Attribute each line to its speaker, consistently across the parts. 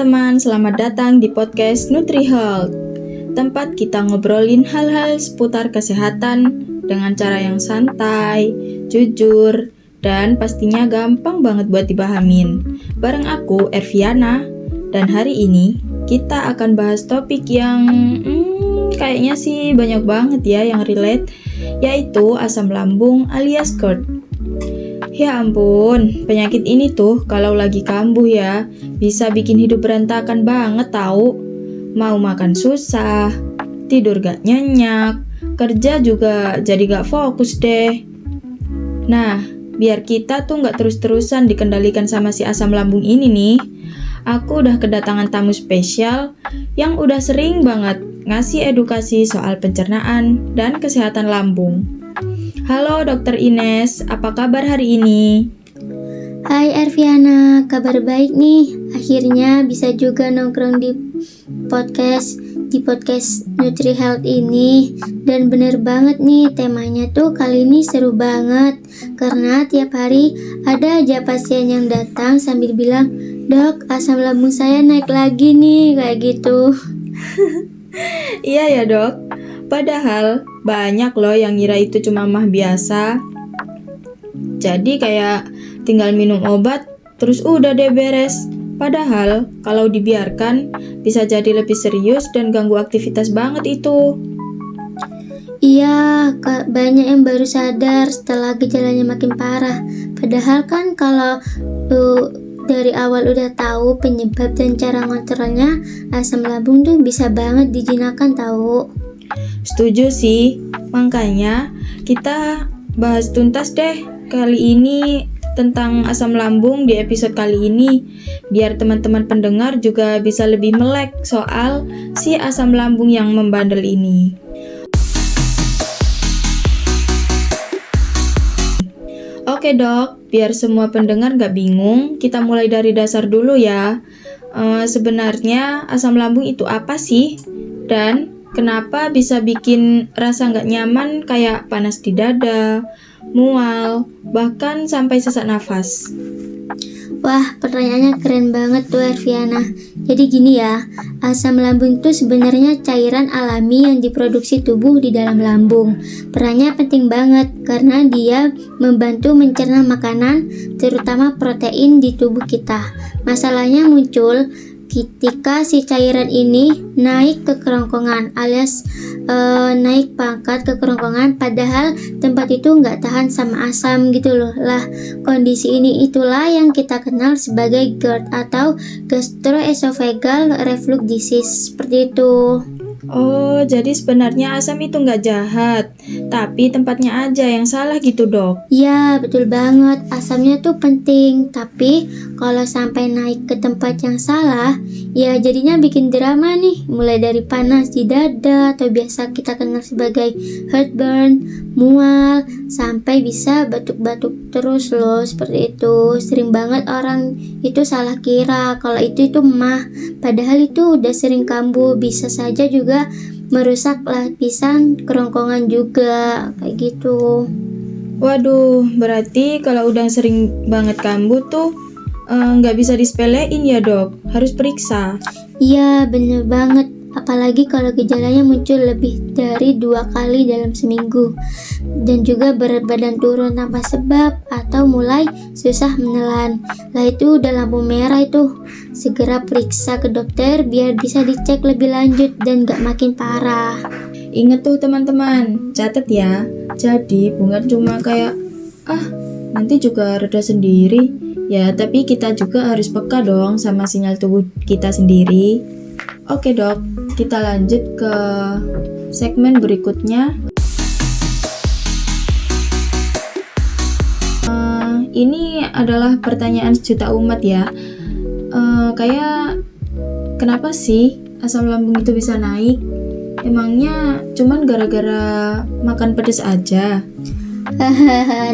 Speaker 1: teman-teman, selamat datang di podcast NutriHealth, tempat kita ngobrolin hal-hal seputar kesehatan dengan cara yang santai, jujur, dan pastinya gampang banget buat dipahamin. Bareng aku, Erviana, dan hari ini kita akan bahas topik yang kayaknya sih banyak banget ya yang relate, yaitu asam lambung alias GERD. Ya ampun, penyakit ini tuh kalau lagi kambuh ya, bisa bikin hidup berantakan banget tahu. Mau makan susah, tidur gak nyenyak, kerja juga jadi gak fokus deh. Nah, biar kita tuh gak terus-terusan dikendalikan sama si asam lambung ini nih, aku udah kedatangan tamu spesial yang udah sering banget ngasih edukasi soal pencernaan dan kesehatan lambung. Halo Dokter Ines, apa kabar hari ini?
Speaker 2: Hai Erviana, kabar baik nih. Akhirnya bisa juga nongkrong di podcast NutriHealth ini. Dan bener banget nih, temanya tuh kali ini seru banget. Karena tiap hari ada aja pasien yang datang sambil bilang, "Dok, asam lambung saya naik lagi nih," kayak gitu.
Speaker 1: Iya ya dok, padahal banyak loh yang ngira itu cuma mah biasa. Jadi kayak tinggal minum obat, terus udah deh beres. Padahal kalau dibiarkan bisa jadi lebih serius dan ganggu aktivitas banget itu.
Speaker 2: Iya, banyak yang baru sadar setelah gejalanya makin parah. Padahal kan kalau dari awal udah tahu penyebab dan cara ngontrolnya, asam lambung tuh bisa banget dijinakan tahu.
Speaker 1: Setuju sih, makanya kita bahas tuntas deh kali ini tentang asam lambung di episode kali ini, biar teman-teman pendengar juga bisa lebih melek soal si asam lambung yang membandel ini. Oke dok, biar semua pendengar gak bingung, kita mulai dari dasar dulu ya. Sebenarnya asam lambung itu apa sih? Dan kenapa bisa bikin rasa gak nyaman kayak panas di dada, mual, bahkan sampai sesak nafas?
Speaker 2: Wah, pertanyaannya keren banget tuh Erviana. Jadi gini ya, asam lambung itu sebenarnya cairan alami yang diproduksi tubuh di dalam lambung. Perannya penting banget karena dia membantu mencerna makanan, terutama protein di tubuh kita. Masalahnya muncul ketika si cairan ini naik ke kerongkongan alias naik pangkat ke kerongkongan, padahal tempat itu nggak tahan sama asam gitu loh. Lah, kondisi ini itulah yang kita kenal sebagai GERD atau gastroesophageal reflux disease, seperti itu.
Speaker 1: Oh, jadi sebenarnya asam itu nggak jahat, tapi tempatnya aja yang salah gitu dok?
Speaker 2: Ya, betul banget. Asamnya tuh penting, tapi kalau sampai naik ke tempat yang salah, ya jadinya bikin drama nih. Mulai dari panas di dada atau biasa kita kenal sebagai heartburn, mual, sampai bisa batuk-batuk terus loh, seperti itu. Sering banget orang itu salah kira kalau itu mah, padahal itu udah sering kambuh, bisa saja juga merusak lapisan kerongkongan juga, kayak gitu.
Speaker 1: Waduh, berarti kalau udah sering banget kambuh tuh nggak bisa disepelein ya dok, harus periksa.
Speaker 2: Iya, bener banget. Apalagi kalau gejalanya muncul lebih dari 2 kali dalam seminggu. Dan juga berat badan turun tanpa sebab atau mulai susah menelan. Lah itu udah lampu merah itu. Segera periksa ke dokter biar bisa dicek lebih lanjut dan gak makin parah.
Speaker 1: Ingat tuh teman-teman, catat ya. Jadi bukan cuma kayak nanti juga reda sendiri. Ya, tapi kita juga harus peka dong sama sinyal tubuh kita sendiri. Oke dok, kita lanjut ke segmen berikutnya. Ini adalah pertanyaan sejuta umat ya. Kayak kenapa sih asam lambung itu bisa naik? Emangnya cuman gara-gara makan pedas aja?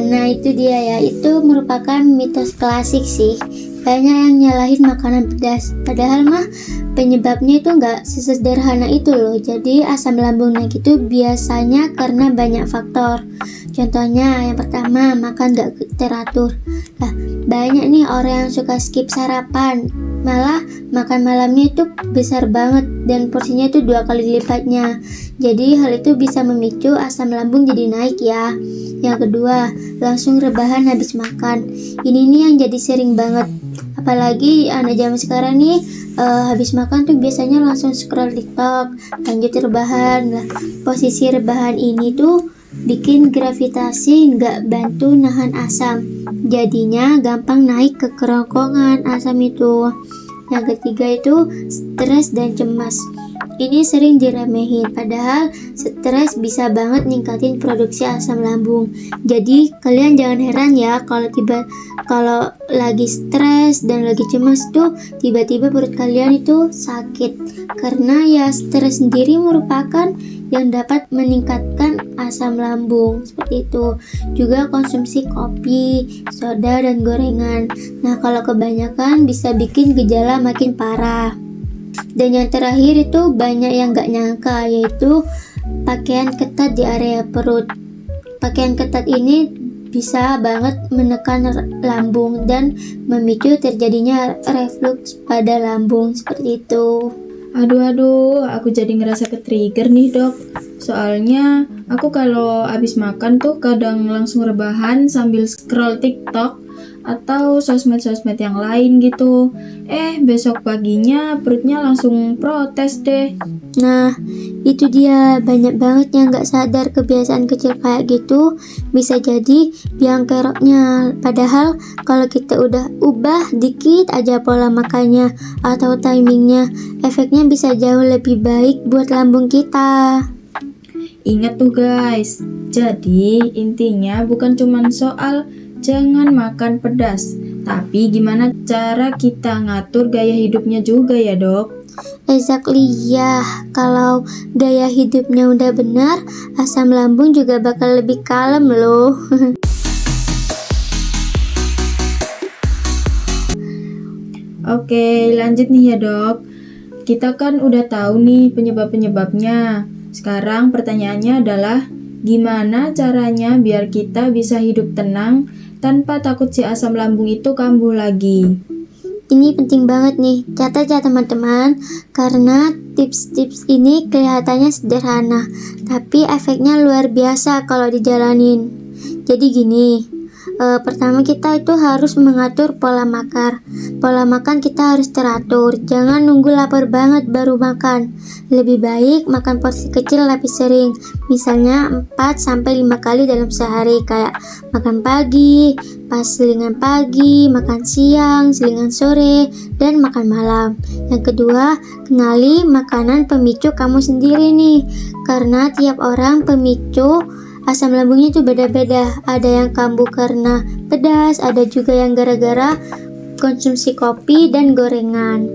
Speaker 2: Nah itu dia ya, itu merupakan mitos klasik sih. Banyak yang nyalahin makanan pedas, padahal mah penyebabnya itu nggak sesederhana itu loh. Jadi asam lambung naik itu biasanya karena banyak faktor. Contohnya yang pertama, makan nggak teratur. Nah, banyak nih orang yang suka skip sarapan Malah makan malamnya itu besar banget dan porsinya itu 2 kali lipatnya. Jadi hal itu bisa memicu asam lambung jadi naik ya. Yang kedua, langsung rebahan habis makan. Ini nih yang jadi sering banget. Apalagi anak zaman sekarang nih habis makan tuh biasanya langsung scroll TikTok, lanjut rebahan. Lah, posisi rebahan ini tuh bikin gravitasi nggak bantu nahan asam. Jadinya gampang naik ke kerongkongan asam itu. Yang ketiga itu stres dan cemas. Ini sering diremehin, padahal stres bisa banget ningkatin produksi asam lambung. Jadi kalian jangan heran ya kalau lagi stres dan lagi cemas tuh tiba-tiba perut kalian itu sakit. Karena ya stres sendiri merupakan yang dapat meningkatkan asam lambung seperti itu. Juga konsumsi kopi, soda dan gorengan. Nah, kalau kebanyakan bisa bikin gejala makin parah. Dan yang terakhir itu banyak yang gak nyangka, yaitu pakaian ketat di area perut. Pakaian ketat ini bisa banget menekan lambung dan memicu terjadinya reflux pada lambung seperti itu.
Speaker 1: Aduh, aku jadi ngerasa ke-trigger nih dok. Soalnya aku kalau habis makan tuh kadang langsung rebahan sambil scroll TikTok atau sosmed-sosmed yang lain gitu. Besok paginya perutnya langsung protes deh.
Speaker 2: Nah, itu dia, banyak banget yang gak sadar kebiasaan kecil kayak gitu bisa jadi biang keroknya. Padahal kalau kita udah ubah dikit aja pola makannya atau timingnya, efeknya bisa jauh lebih baik buat lambung kita.
Speaker 1: Ingat tuh guys, jadi intinya bukan cuma soal jangan makan pedas, tapi gimana cara kita ngatur gaya hidupnya juga ya dok.
Speaker 2: Exactly ya, kalau gaya hidupnya udah benar, asam lambung juga bakal lebih kalem loh.
Speaker 1: Oke, lanjut nih ya dok. Kita kan udah tahu nih penyebab-penyebabnya. Sekarang pertanyaannya adalah gimana caranya biar kita bisa hidup tenang tanpa takut si asam lambung itu kambuh lagi.
Speaker 2: Ini penting banget nih, catat ya teman-teman, karena tips-tips ini kelihatannya sederhana, tapi efeknya luar biasa kalau dijalanin. Jadi gini, pertama kita itu harus mengatur pola makan. Pola makan kita harus teratur, jangan nunggu lapar banget baru makan. Lebih baik makan porsi kecil lebih sering, misalnya 4-5 kali dalam sehari, kayak makan pagi, pas selingan pagi, makan siang, selingan sore, dan makan malam. Yang kedua, kenali makanan pemicu kamu sendiri nih, karena tiap orang pemicu asam lambungnya itu beda-beda. Ada yang kambuh karena pedas, ada juga yang gara-gara konsumsi kopi dan gorengan.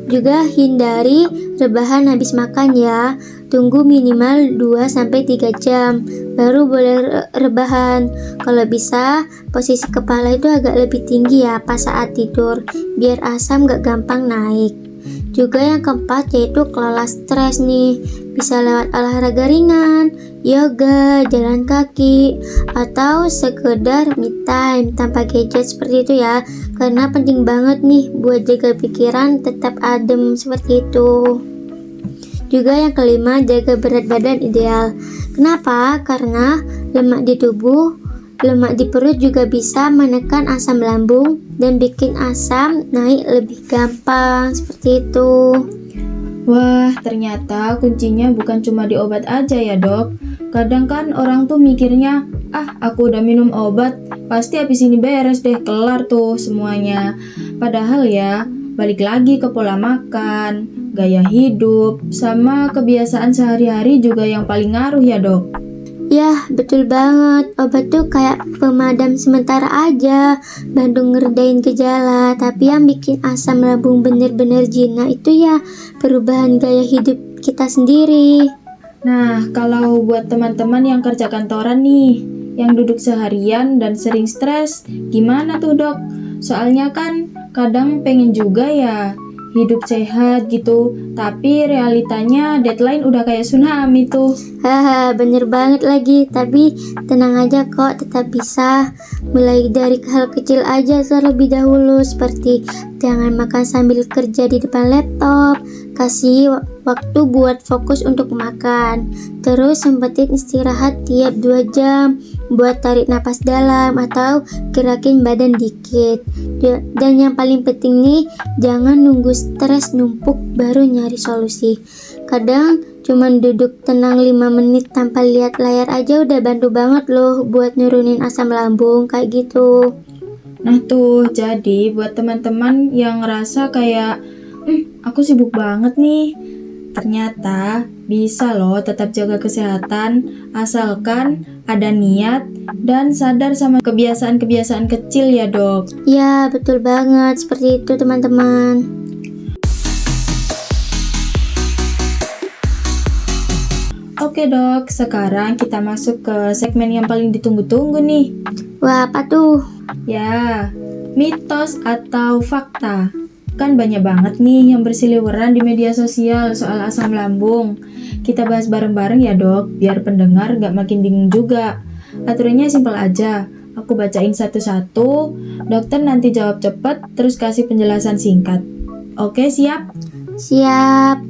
Speaker 2: Juga hindari rebahan habis makan ya. Tunggu minimal 2-3 jam baru boleh rebahan. Kalau bisa posisi kepala itu agak lebih tinggi ya pas saat tidur, biar asam gak gampang naik. Juga yang keempat yaitu kelola stres nih, bisa lewat olahraga ringan, yoga, jalan kaki, atau sekedar me time tanpa gadget seperti itu ya, karena penting banget nih buat jaga pikiran tetap adem seperti itu. Juga yang kelima, jaga berat badan ideal. Kenapa? Karena lemak di tubuh, lemak di perut juga bisa menekan asam lambung dan bikin asam naik lebih gampang seperti itu.
Speaker 1: Wah, ternyata kuncinya bukan cuma di obat aja ya dok. Kadang kan orang tuh mikirnya, aku udah minum obat, pasti habis ini beres deh, kelar tuh semuanya. Padahal ya, balik lagi ke pola makan, gaya hidup, sama kebiasaan sehari-hari juga yang paling ngaruh ya dok.
Speaker 2: Yah, betul banget. Obat tuh kayak pemadam sementara aja, bantu ngeredain gejala. Tapi yang bikin asam lambung bener-bener jinak itu ya perubahan gaya hidup kita sendiri.
Speaker 1: Nah, kalau buat teman-teman yang kerja kantoran nih, yang duduk seharian dan sering stres, gimana tuh dok? Soalnya kan kadang pengen juga ya hidup sehat gitu, tapi realitanya deadline udah kayak tsunami tuh.
Speaker 2: Haha, bener banget lagi. Tapi tenang aja kok, tetap bisa. Mulai dari hal kecil aja terlebih dahulu, seperti jangan makan sambil kerja di depan laptop, kasih waktu buat fokus untuk makan, terus sempetin istirahat tiap 2 jam, buat tarik napas dalam atau gerakin badan dikit. Dan yang paling penting nih, jangan nunggu stres numpuk baru nyari solusi. Kadang cuman duduk tenang 5 menit tanpa lihat layar aja udah bantu banget loh buat nurunin asam lambung kayak gitu.
Speaker 1: Nah tuh, jadi buat teman-teman yang ngerasa kayak aku sibuk banget nih, ternyata bisa loh tetap jaga kesehatan asalkan ada niat dan sadar sama kebiasaan-kebiasaan kecil ya dok.
Speaker 2: Ya, betul banget. Seperti itu teman-teman.
Speaker 1: Oke dok, sekarang kita masuk ke segmen yang paling ditunggu-tunggu nih.
Speaker 2: Wah, apa tuh?
Speaker 1: Ya, mitos atau fakta. Kan banyak banget nih yang berseliweran di media sosial soal asam lambung. Kita bahas bareng-bareng ya dok, biar pendengar gak makin bingung juga. Aturannya simpel aja, aku bacain satu-satu, dokter nanti jawab cepat, terus kasih penjelasan singkat. Oke, siap?
Speaker 2: Siap.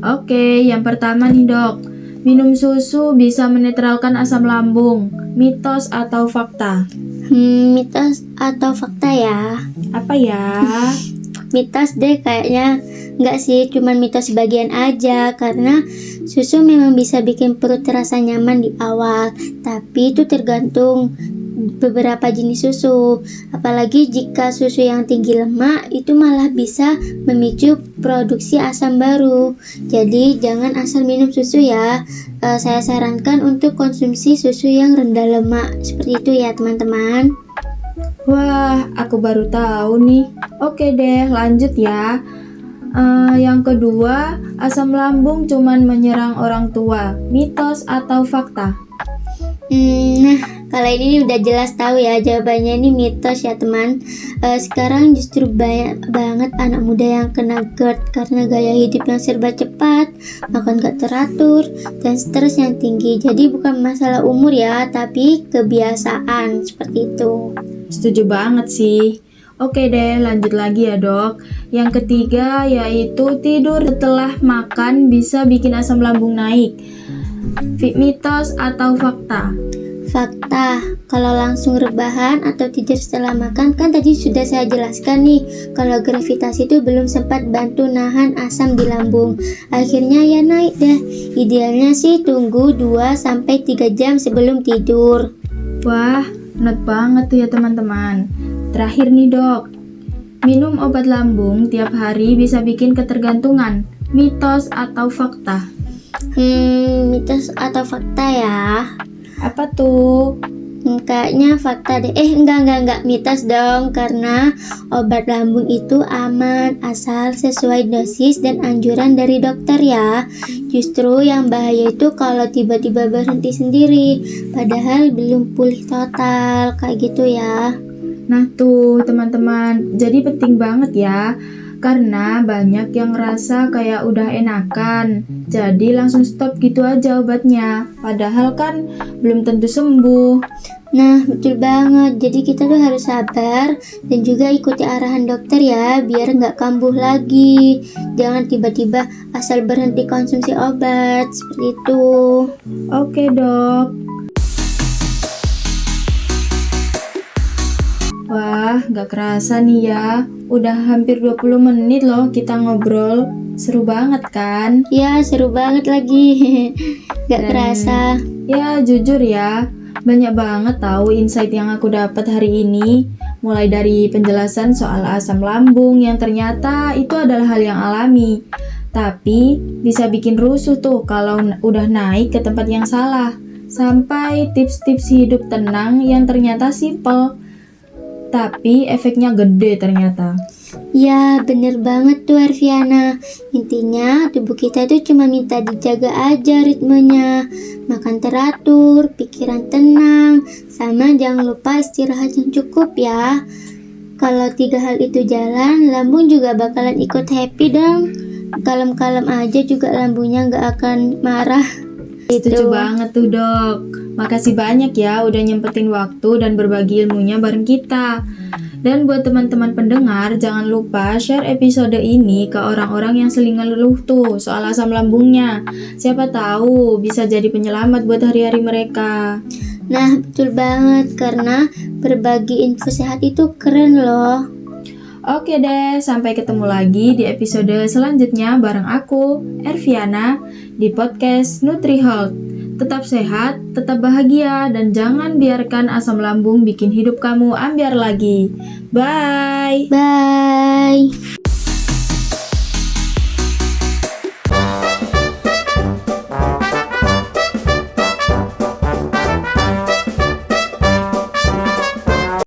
Speaker 1: Oke, yang pertama nih dok, minum susu bisa menetralkan asam lambung, mitos atau fakta?
Speaker 2: Mitos atau fakta ya?
Speaker 1: Apa ya?
Speaker 2: Mitos deh kayaknya. Enggak sih, cuman mitos sebagian aja, karena susu memang bisa bikin perut terasa nyaman di awal, tapi itu tergantung beberapa jenis susu. Apalagi jika susu yang tinggi lemak itu malah bisa memicu produksi asam baru. Jadi jangan asal minum susu ya. Saya sarankan untuk konsumsi susu yang rendah lemak. Seperti itu ya teman-teman.
Speaker 1: Wah, aku baru tahu nih. Oke deh, lanjut ya. Yang kedua, asam lambung cuman menyerang orang tua, mitos atau fakta?
Speaker 2: Nah, kalau ini udah jelas tahu ya jawabannya, ini mitos ya teman. Sekarang justru banyak banget anak muda yang kena GERD karena gaya hidup yang serba cepat, makan gak teratur, dan stres yang tinggi. Jadi bukan masalah umur ya, tapi kebiasaan seperti itu.
Speaker 1: Setuju banget sih. Oke deh, lanjut lagi ya dok. Yang ketiga yaitu tidur setelah makan bisa bikin asam lambung naik. Mitos atau fakta?
Speaker 2: Fakta, kalau langsung rebahan atau tidur setelah makan, kan tadi sudah saya jelaskan nih, kalau gravitasi itu belum sempat bantu nahan asam di lambung. Akhirnya ya naik deh. Idealnya sih tunggu 2-3 jam sebelum tidur.
Speaker 1: Wah, not banget tuh ya teman-teman. Terakhir nih dok, minum obat lambung tiap hari bisa bikin ketergantungan. Mitos atau fakta?
Speaker 2: Mitos atau fakta ya?
Speaker 1: Apa tuh?
Speaker 2: Kayaknya fakta deh. Enggak mitos dong, karena obat lambung itu aman asal sesuai dosis dan anjuran dari dokter ya. Justru yang bahaya itu kalau tiba-tiba berhenti sendiri padahal belum pulih total, kayak gitu ya.
Speaker 1: Nah tuh teman-teman, jadi penting banget ya, karena banyak yang ngerasa kayak udah enakan, jadi langsung stop gitu aja obatnya, padahal kan belum tentu sembuh.
Speaker 2: Nah, betul banget. Jadi kita tuh harus sabar dan juga ikuti arahan dokter ya, biar nggak kambuh lagi. Jangan tiba-tiba asal berhenti konsumsi obat, seperti itu.
Speaker 1: Oke dok. Wah, gak kerasa nih ya, udah hampir 20 menit loh kita ngobrol. Seru banget kan?
Speaker 2: Ya, seru banget lagi. Gak kerasa.
Speaker 1: Ya, jujur ya, banyak banget tahu insight yang aku dapat hari ini. Mulai dari penjelasan soal asam lambung yang ternyata itu adalah hal yang alami. Tapi bisa bikin rusuh tuh kalau udah naik ke tempat yang salah. Sampai tips-tips hidup tenang yang ternyata simple, tapi efeknya gede ternyata.
Speaker 2: Ya, bener banget tuh Arviana. Intinya tubuh kita tuh cuma minta dijaga aja ritmenya. Makan teratur, pikiran tenang, sama jangan lupa istirahat yang cukup ya. Kalau 3 hal itu jalan, lambung juga bakalan ikut happy dong. Kalem-kalem aja juga lambungnya nggak akan marah.
Speaker 1: Setuju banget tuh dok. Makasih banyak ya udah nyempetin waktu dan berbagi ilmunya bareng kita. Dan buat teman-teman pendengar, jangan lupa share episode ini ke orang-orang yang sering ngeluh tuh soal asam lambungnya. Siapa tahu bisa jadi penyelamat buat hari-hari mereka.
Speaker 2: Nah, betul banget karena berbagi info sehat itu keren loh.
Speaker 1: Oke deh, sampai ketemu lagi di episode selanjutnya bareng aku, Erviana, di podcast NutriHealth. Tetap sehat, tetap bahagia, dan jangan biarkan asam lambung bikin hidup kamu ambiar lagi. Bye!
Speaker 2: Bye!